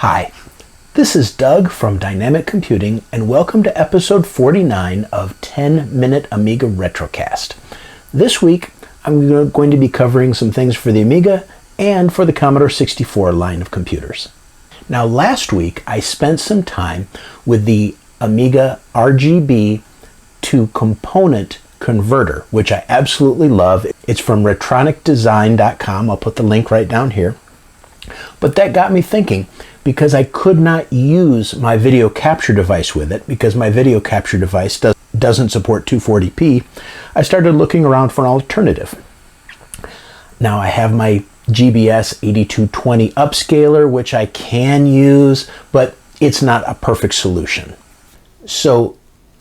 Hi, this is Doug from Dynamic Computing, and welcome to episode 49 of 10-Minute Amiga Retrocast. This week, I'm going to be covering some things for the Amiga and for the Commodore 64 line of computers. Now, last week, I spent some time with the Amiga RGB to component converter, which I absolutely love. It's from RetroTinkDesign.com. I'll put the link right down here. But that got me thinking, because I could not use my video capture device with it, because my video capture device doesn't support 240p, I started looking around for an alternative. Now I have my GBS 8220 Upscaler, which I can use, but it's not a perfect solution. So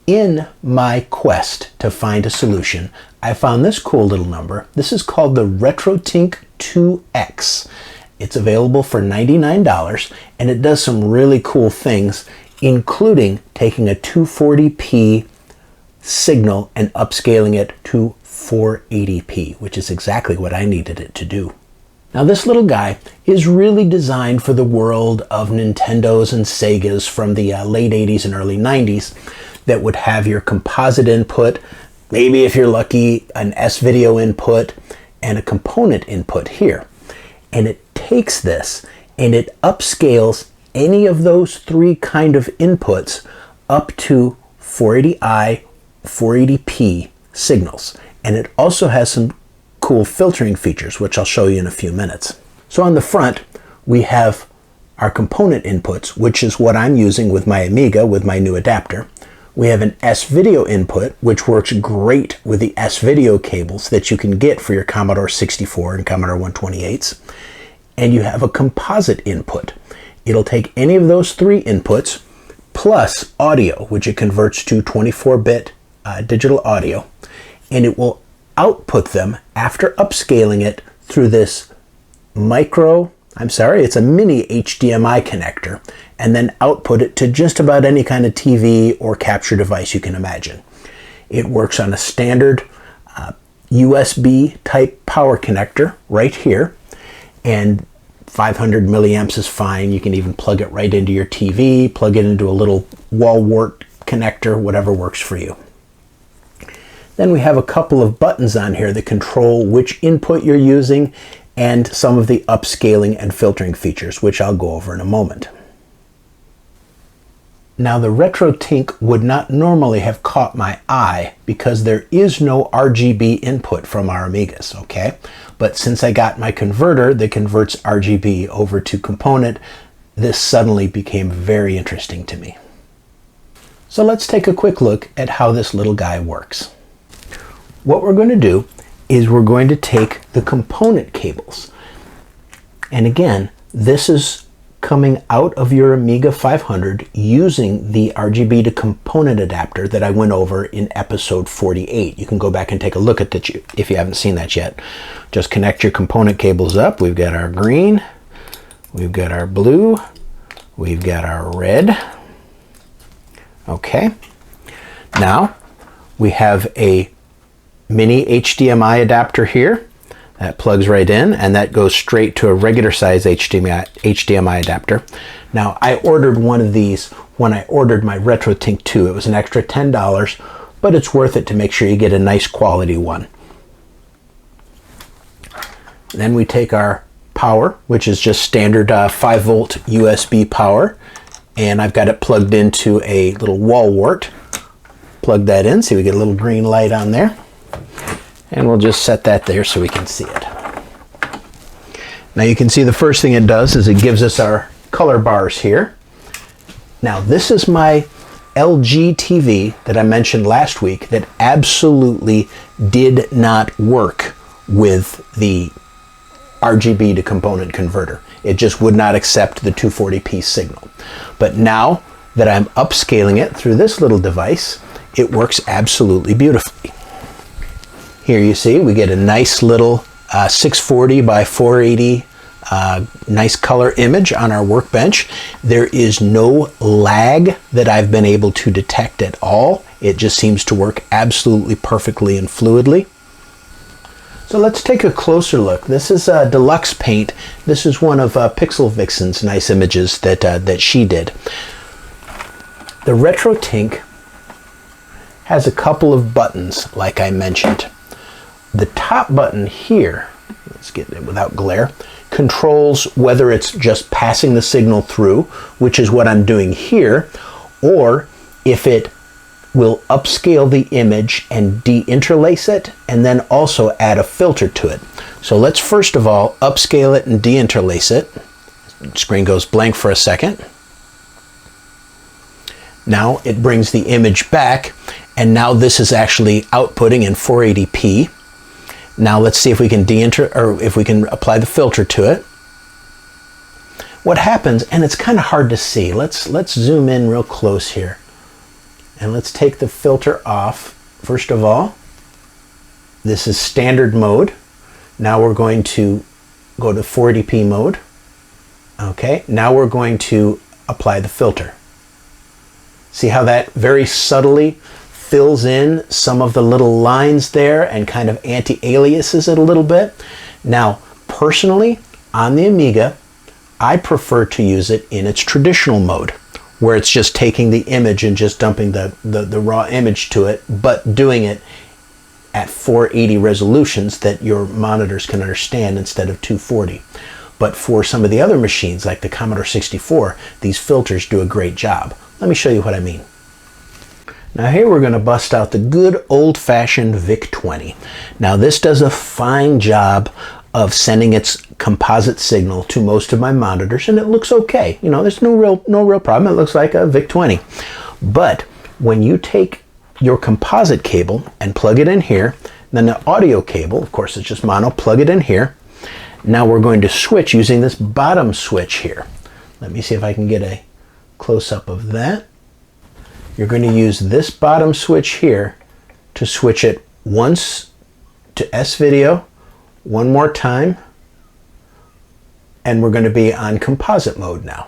in my quest to find a solution, I found this cool little number. This is called the RetroTink 2X. It's available for $99, and it does some really cool things, including taking a 240p signal and upscaling it to 480p, which is exactly what I needed it to do. Now, this little guy is really designed for the world of Nintendos and Segas from the late 80s and early 90s that would have your composite input, maybe if you're lucky, an S-video input, and a component input here. And it takes this and it upscales any of those three kind of inputs up to 480i, 480p signals. And it also has some cool filtering features, which I'll show you in a few minutes. So on the front, we have our component inputs, which is what I'm using with my Amiga with my new adapter. We have an S-video input, which works great with the S-video cables that you can get for your Commodore 64 and Commodore 128s. And you have a composite input. It'll take any of those three inputs plus audio, which it converts to 24-bit digital audio, and it will output them after upscaling it through this it's a mini HDMI connector, and then output it to just about any kind of TV or capture device you can imagine. It works on a standard USB type power connector right here, and 500 milliamps is fine. You can even plug it right into your TV, plug it into a little wall wart connector, whatever works for you. Then we have a couple of buttons on here that control which input you're using and some of the upscaling and filtering features, which I'll go over in a moment. Now, the RetroTink would not normally have caught my eye because there is no RGB input from our Amigas, okay? But since I got my converter that converts RGB over to component, this suddenly became very interesting to me. So let's take a quick look at how this little guy works. What we're going to do is we're going to take the component cables. And again, this is coming out of your Amiga 500 using the RGB to component adapter that I went over in episode 48. You can go back and take a look at that if you haven't seen that yet. Just connect your component cables up. We've got our green, we've got our blue, we've got our red. Okay. Now we have a mini HDMI adapter here that plugs right in, and that goes straight to a regular size HDMI adapter. Now, I ordered one of these when I ordered my RetroTink 2. It was an extra $10, but it's worth it to make sure you get a nice quality one. Then we take our power, which is just standard 5-volt USB power, and I've got it plugged into a little wall wart. Plug that in, see we get a little green light on there. And we'll just set that there so we can see it. Now you can see the first thing it does is it gives us our color bars here. Now this is my LG TV that I mentioned last week that absolutely did not work with the RGB to component converter. It just would not accept the 240p signal. But now that I'm upscaling it through this little device, it works absolutely beautifully. Here you see we get a nice little 640 by 480 nice color image on our workbench. There is no lag that I've been able to detect at all. It just seems to work absolutely perfectly and fluidly. So let's take a closer look. This is Deluxe Paint. This is one of Pixel Vixens' nice images that she did. The RetroTink has a couple of buttons, like I mentioned. The top button here, let's get it without glare, controls whether it's just passing the signal through, which is what I'm doing here, or if it will upscale the image and deinterlace it, and then also add a filter to it. So let's first of all upscale it and deinterlace it. The screen goes blank for a second. Now it brings the image back, and now this is actually outputting in 480p. Now let's see if we can if we can apply the filter to it. What happens, and it's kind of hard to see. Let's zoom in real close here. And let's take the filter off. First of all, this is standard mode. Now we're going to go to 480p mode. Okay, now we're going to apply the filter. See how that very subtly fills in some of the little lines there and kind of anti-aliases it a little bit. Now, personally, on the Amiga, I prefer to use it in its traditional mode, where it's just taking the image and just dumping the raw image to it, but doing it at 480 resolutions that your monitors can understand instead of 240. But for some of the other machines, like the Commodore 64, these filters do a great job. Let me show you what I mean. Now here we're going to bust out the good old-fashioned Vic 20. Now this does a fine job of sending its composite signal to most of my monitors, and it looks okay. You know, there's no real problem. It looks like a Vic 20. But when you take your composite cable and plug it in here, then the audio cable, of course it's just mono, plug it in here. Now we're going to switch using this bottom switch here. Let me see if I can get a close-up of that. You're going to use this bottom switch here to switch it once to S-Video, one more time, and we're going to be on composite mode now.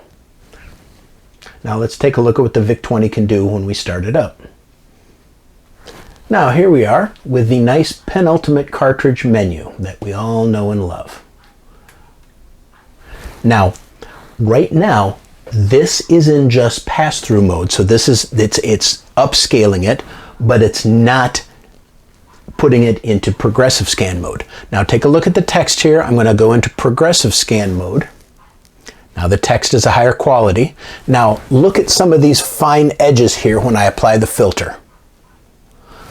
Now let's take a look at what the Vic 20 can do when we start it up. Now here we are with the nice Penultimate cartridge menu that we all know and love. Now, right now, this is in just pass-through mode, so this is it's upscaling it, but it's not putting it into progressive scan mode. Now take a look at the text here. I'm going to go into progressive scan mode. Now the text is a higher quality. Now look at some of these fine edges here when I apply the filter.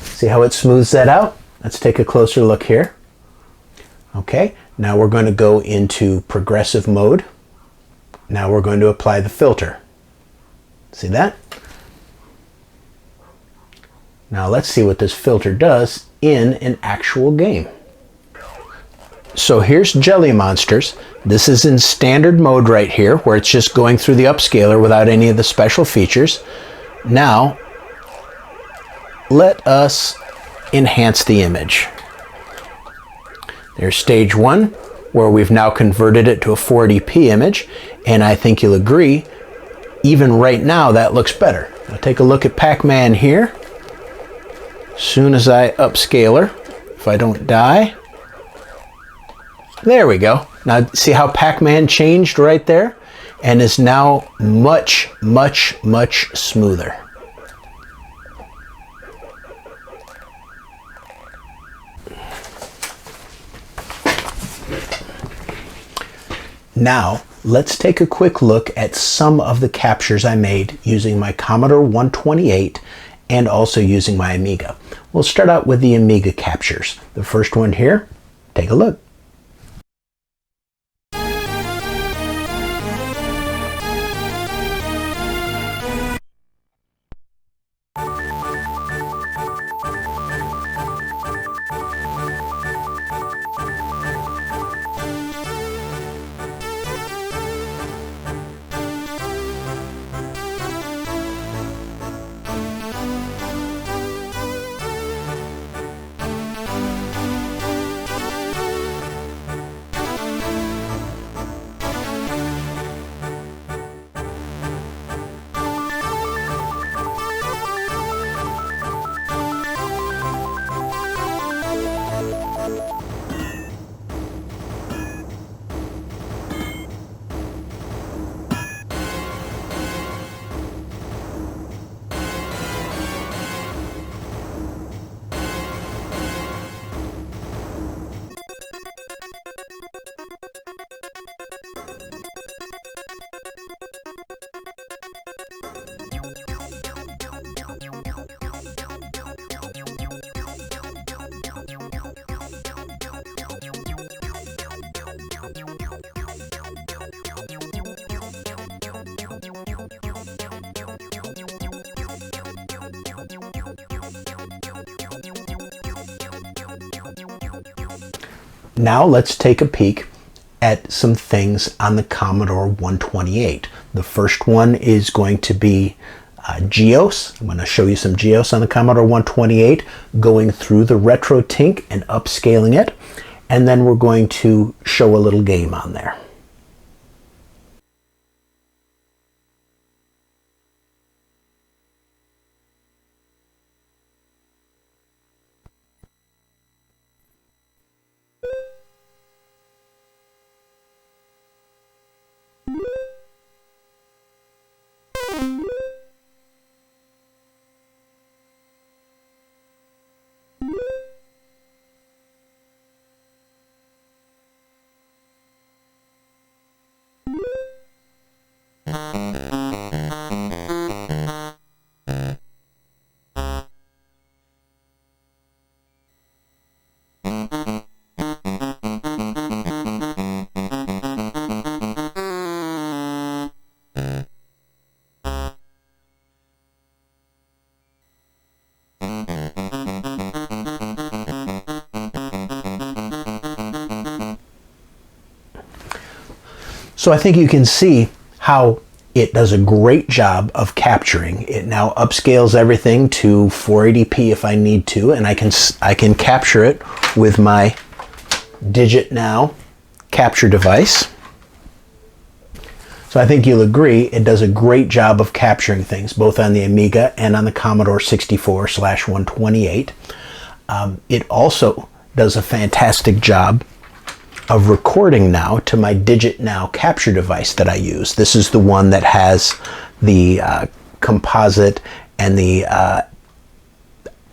See how it smooths that out? Let's take a closer look here. Okay, now we're going to go into progressive mode. Now we're going to apply the filter. See that? Now let's see what this filter does in an actual game. So here's Jelly Monsters. This is in standard mode right here, where it's just going through the upscaler without any of the special features. Now, let us enhance the image. There's stage 1, where we've now converted it to a 480p image, and I think you'll agree, even right now that looks better. Now take a look at Pac-Man here. Soon as I upscaler, if I don't die, there we go. Now see how Pac-Man changed right there and is now much, much, much smoother. Now, let's take a quick look at some of the captures I made using my Commodore 128 and also using my Amiga. We'll start out with the Amiga captures. The first one here, take a look. Now let's take a peek at some things on the Commodore 128. The first one is going to be GEOS. I'm going to show you some GEOS on the Commodore 128, going through the RetroTink and upscaling it, and then we're going to show a little game on there. So I think you can see how it does a great job of capturing. It now upscales everything to 480p if I need to, and I can capture it with my Digit Now capture device. So I think you'll agree it does a great job of capturing things, both on the Amiga and on the Commodore 64/128. It also does a fantastic job of recording now to my Digit Now capture device that I use. This is the one that has the composite and the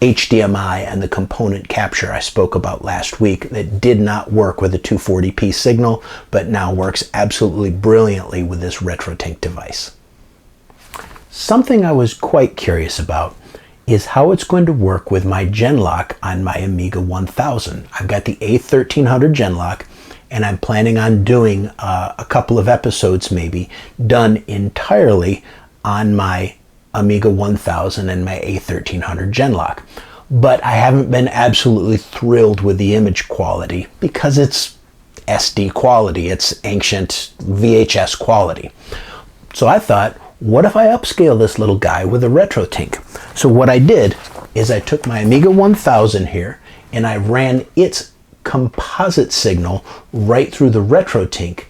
HDMI and the component capture I spoke about last week that did not work with a 240p signal, but now works absolutely brilliantly with this RetroTink device. Something I was quite curious about is how it's going to work with my Genlock on my Amiga 1000. I've got the A1300 Genlock, and I'm planning on doing a couple of episodes maybe done entirely on my Amiga 1000 and my A1300 Genlock. But I haven't been absolutely thrilled with the image quality because it's SD quality, it's ancient VHS quality. So I thought, what if I upscale this little guy with a RetroTink? So what I did is I took my Amiga 1000 here and I ran its composite signal right through the RetroTink,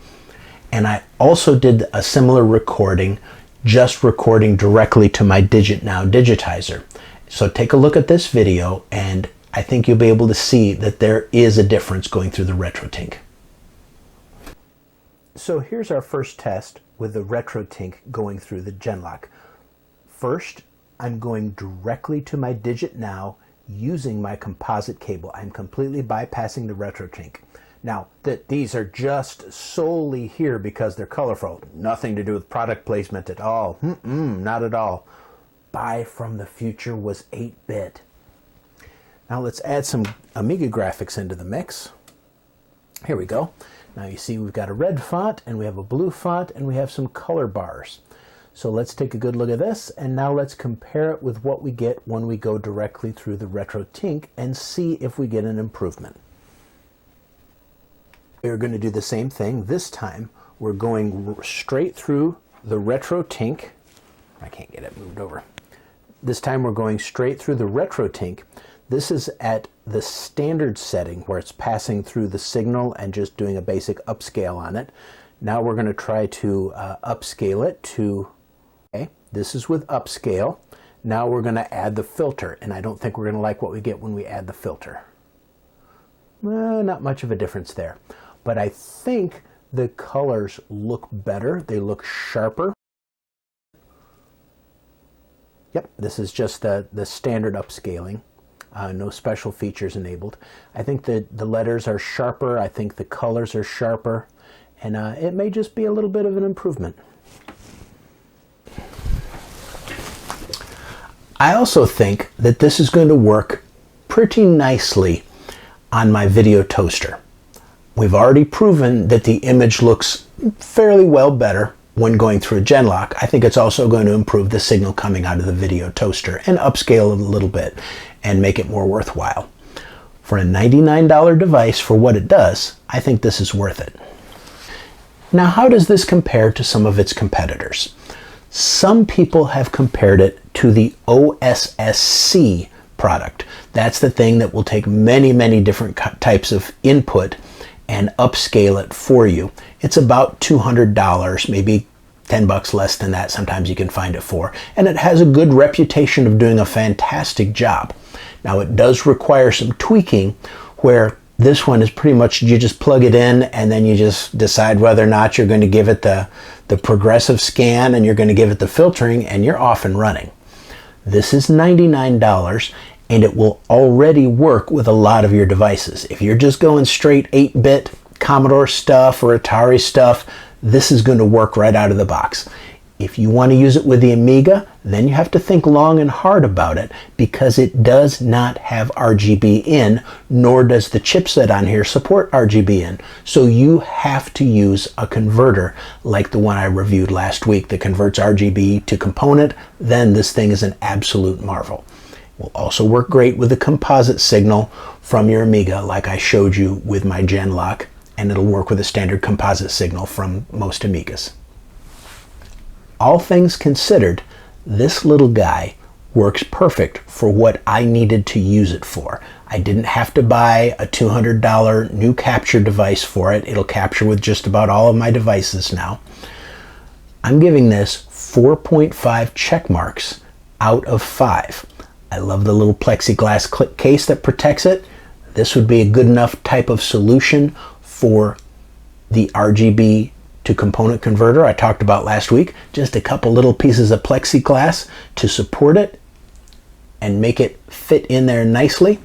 and I also did a similar recording, just recording directly to my Digit Now digitizer. So take a look at this video and I think you'll be able to see that there is a difference going through the RetroTink. So here's our first test with the RetroTink going through the Genlock. First, I'm going directly to my Digit Now using my composite cable. I'm completely bypassing the RetroTink. Now, these are just solely here because they're colorful. Nothing to do with product placement at all. Not at all. Buy from the future was 8-bit. Now let's add some Amiga graphics into the mix. Here we go. Now you see we've got a red font and we have a blue font and we have some color bars. So let's take a good look at this, and now let's compare it with what we get when we go directly through the RetroTink and see if we get an improvement. We're going to do the same thing. This time we're going straight through the RetroTink. I can't get it moved over. This time we're going straight through the RetroTink. This is at the standard setting where it's passing through the signal and just doing a basic upscale on it. Now we're going to try to upscale it to, okay, this is with upscale. Now we're going to add the filter, and I don't think we're going to like what we get when we add the filter. Not much of a difference there, but I think the colors look better. They look sharper. Yep, this is just the standard upscaling. No special features enabled. I think that the letters are sharper. I think the colors are sharper. And it may just be a little bit of an improvement. I also think that this is going to work pretty nicely on my video toaster. We've already proven that the image looks fairly well better when going through a Genlock. I think it's also going to improve the signal coming out of the video toaster and upscale it a little bit and make it more worthwhile. For a $99 device for what it does, I think this is worth it. Now, how does this compare to some of its competitors? Some people have compared it to the OSSC product. That's the thing that will take many, many different types of input and upscale it for you. It's about $200, maybe 10 bucks less than that. Sometimes you can find it for, and it has a good reputation of doing a fantastic job. Now, it does require some tweaking, where this one is pretty much you just plug it in and then you just decide whether or not you're going to give it the progressive scan and you're going to give it the filtering, and you're off and running. This is $99, and it will already work with a lot of your devices. If you're just going straight 8-bit Commodore stuff or Atari stuff, this is going to work right out of the box. If you want to use it with the Amiga, then you have to think long and hard about it, because it does not have RGB in, nor does the chipset on here support RGB in. So you have to use a converter like the one I reviewed last week that converts RGB to component. Then this thing is an absolute marvel. It will also work great with the composite signal from your Amiga, like I showed you with my Genlock, and it'll work with a standard composite signal from most Amigas. All things considered, this little guy works perfect for what I needed to use it for. I didn't have to buy a $200 new capture device for it. It'll capture with just about all of my devices now. I'm giving this 4.5 check marks out of 5. I love the little plexiglass case that protects it. This would be a good enough type of solution for the RGB to component converter I talked about last week. Just a couple little pieces of plexiglass to support it and make it fit in there nicely.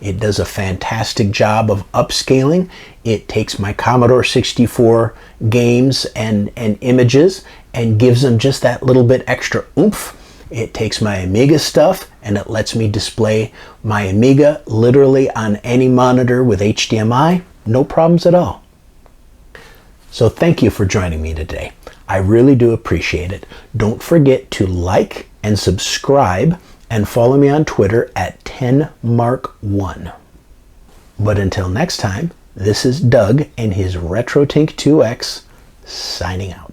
It does a fantastic job of upscaling. It takes my Commodore 64 games and images and gives them just that little bit extra oomph. It takes my Amiga stuff and it lets me display my Amiga literally on any monitor with HDMI. No problems at all. So thank you for joining me today. I really do appreciate it. Don't forget to like and subscribe and follow me on Twitter at 10mark1. But until next time, this is Doug and his RetroTink 2X signing out.